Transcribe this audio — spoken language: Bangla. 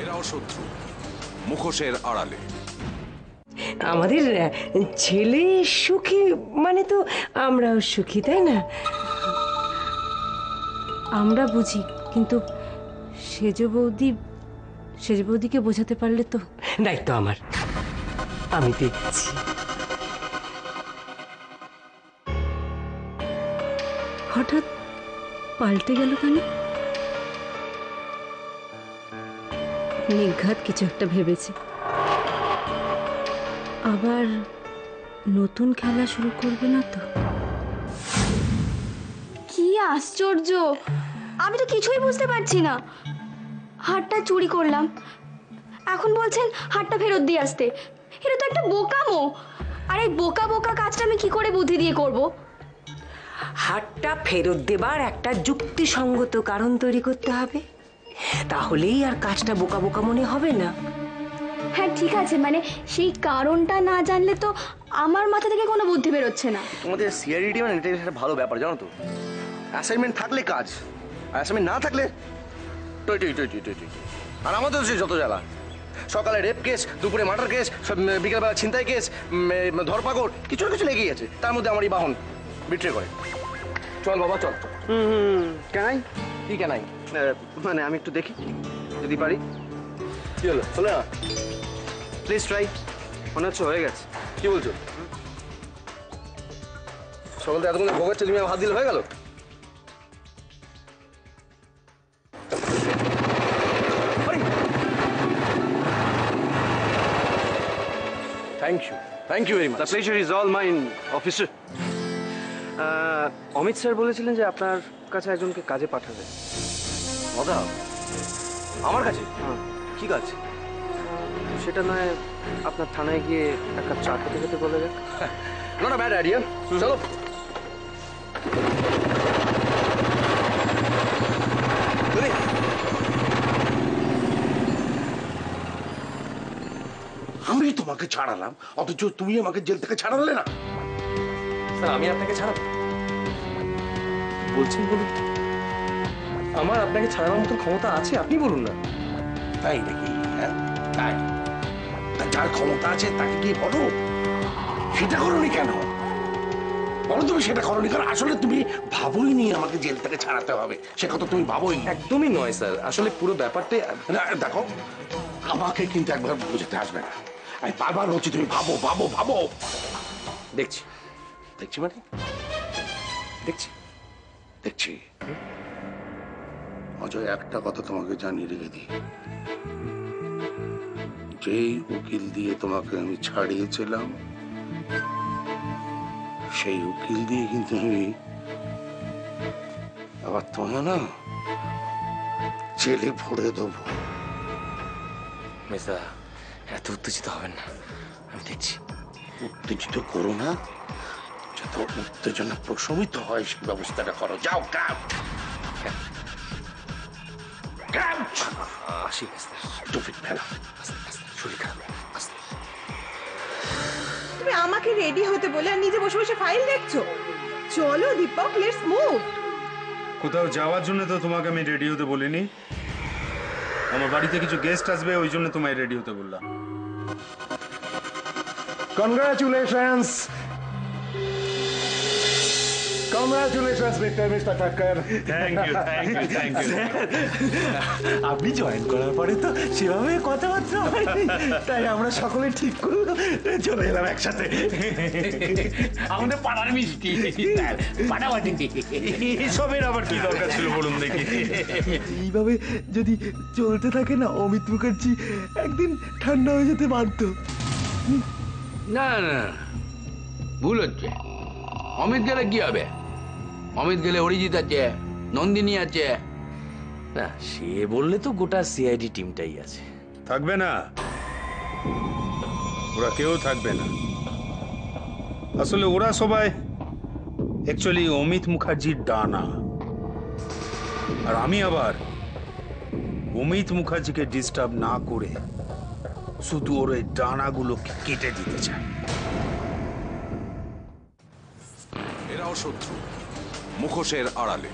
এরাও শত্রু মুখোশের আড়ালে। আমাদের ছেলে সুখী মানে তো আমরাও সুখী, তাই না? আমরা বুঝি, কিন্তু সেজ বৌদিকে বোঝাতে পারলে তো। দায়িত্ব আমার, আমি দেখছি। হঠাৎ পাল্টে গেল কেন? নির্ঘাত কিছু একটা ভেবেছে, আবার নতুন খেলা শুরু করবে না তো? কি আশ্চর্য, আমি তো কিছুই বুঝতে পারছি না। হারটা চুরি করলাম, এখন বলছেন হারটা ফেরত দিয়ে আসতে। এটা তো একটা বোকামো। আর এই বোকা বোকা কাজটা আমি কি করে বুদ্ধি দিয়ে করব? হারটা ফেরত দেবার একটা যুক্তিসঙ্গত কারণ তৈরি করতে হবে, তাহলেই আর কাজটা বোকা বোকা মনে হবে না। হ্যাঁ ঠিক আছে, মানে সেই কারণটা না জানলে তো আমার মাথা থেকে কোনো বুদ্ধি বেরোচ্ছে না। তোমাদের সিআরডি মানে এটা একটা ভালো ব্যাপার, জানো তো। অ্যাসাইনমেন্ট থাকলে কাজ, আর অ্যাসাইনমেন্ট না থাকলে টই টই টই টই টই টই। আর আমাদের সে যত জ্বালা, সকালে রেপ কেস, দুপুরে মার্ডার কেস, বিকেলবেলা ছিনতাই কেস, ধরপাকড়, কিছু না কিছু লেগেই আছে। তার মধ্যে আমার এই বাহন বিট্রে করে। চল বাবা চল। কেনাই কি কেনাই? মানে আমি একটু দেখি যদি পারি। কি হলো, চলে না? Please try. মনে হচ্ছে হয়ে গেছে। কি বলছো? সকাল থেকে এতক্ষণ ভোগাচ্ছে, তুমি হাত দিলে হয়ে গেল? Thank you very much. The pleasure is all mine, officer. Amit sir বলেছিলেন যে আপনার কাছে একজনকে কাজে পাঠাবে। মজা আমার কাছে? কি কাজ? সেটা নয়, আপনার থানায় গিয়ে এক কাপ চা খেতে খেতে বলে যাক। Not a bad idea. চলো। আমি তোমাকে ছাড়ালাম, অথচ তুমি আমাকে জেল থেকে ছাড়ালে না। স্যার আমি আপনাকে ছাড়াবো বলছেন? বলুন, আমার আপনাকে ছাড়ানোর মতো ক্ষমতা আছে? আপনি বলুন না। তাই নাকি? হ্যাঁ তাই। যার ক্ষমতা আছে তাকে কি বলো? সেটা করোনি কেন? বলো তুমি সেটা করোনি কারণ আসলে তুমি ভাবোই নি আমাকে জেল থেকে ছাড়াতে হবে। সে কথা তুমি ভাবোই। একদমই নয় স্যার, আসলে পুরো ব্যাপারটাই। দেখো, আমাকে কিন্তু একবার বুঝতে আসবে না। আমি বারবার বলছি তুমি ভাবো ভাবো ভাবো। দেখছি দেখছি মানে দেখছি দেখছি। অজয়, একটা কথা তোমাকে জানিয়ে রেখে দিই, যেই উকিল দিয়ে তোমাকে আমি ছাড়িয়েছিলাম সেই উকিল দিয়ে কিন্তু আমি আবার তোমায় না জেলে ভরে দেবো। মেসা, এত উত্তেজিত হবেন না, আমি দেখছি। উত্তেজিত করো না, যত উত্তেজনা প্রশমিত হয় সেই ব্যবস্থাটা করো। যাও কাম। আসি মেসা। টুপিট ফেলা। শরীর খারাপ। তুমি আমাকে রেডি হতে বলে আর নিজে বসে বসে ফাইল দেখছো? চলো দীপক, লেটস মুভ। কোথাও যাওয়ার জন্য তো তোমাকে আমি রেডি হতে বলিনি। আমার বাড়িতে কিছু গেস্ট আসবে, ওই জন্য তোমায় রেডি হতে বললাম। Congratulations, congratulations mister Thakkar. Thank you thank you thank you. আপনি জয়েন করার পরে তো সেভাবে কথাবার্তা হয়নি, তাই আমরা সকলে ঠিক করে চলে এলাম একসাথে। আমাদের পাড়ার মিষ্টি পাড়াবাটি। এসবের আবার কি দরকার ছিল বলুন দেখি? এইভাবে যদি চলতে থাকে না, অমিত মুখার্জি একদিন ঠান্ডা হয়ে যেতে বাধ্য। না না না, ভুল হচ্ছে। অমিত গেলে কি হবে? অমিত গেলে অরিজিৎ আছে, নন্দিনী আছে। না, সে বললে তো গোটা সিআইডি টিমটাই আছে। থাকবে না, ওরা কেউ থাকবে না। আসলে ওরা সবাই অ্যাকচুয়ালি অমিত মুখার্জির ডানা, আর আমি আবার অমিত মুখার্জিকে ডিস্টার্ব না করে শুধু ওর এই ডানাগুলোকে কেটে দিতে চাই। এরাও শত্রু মুখোশের আড়ালে।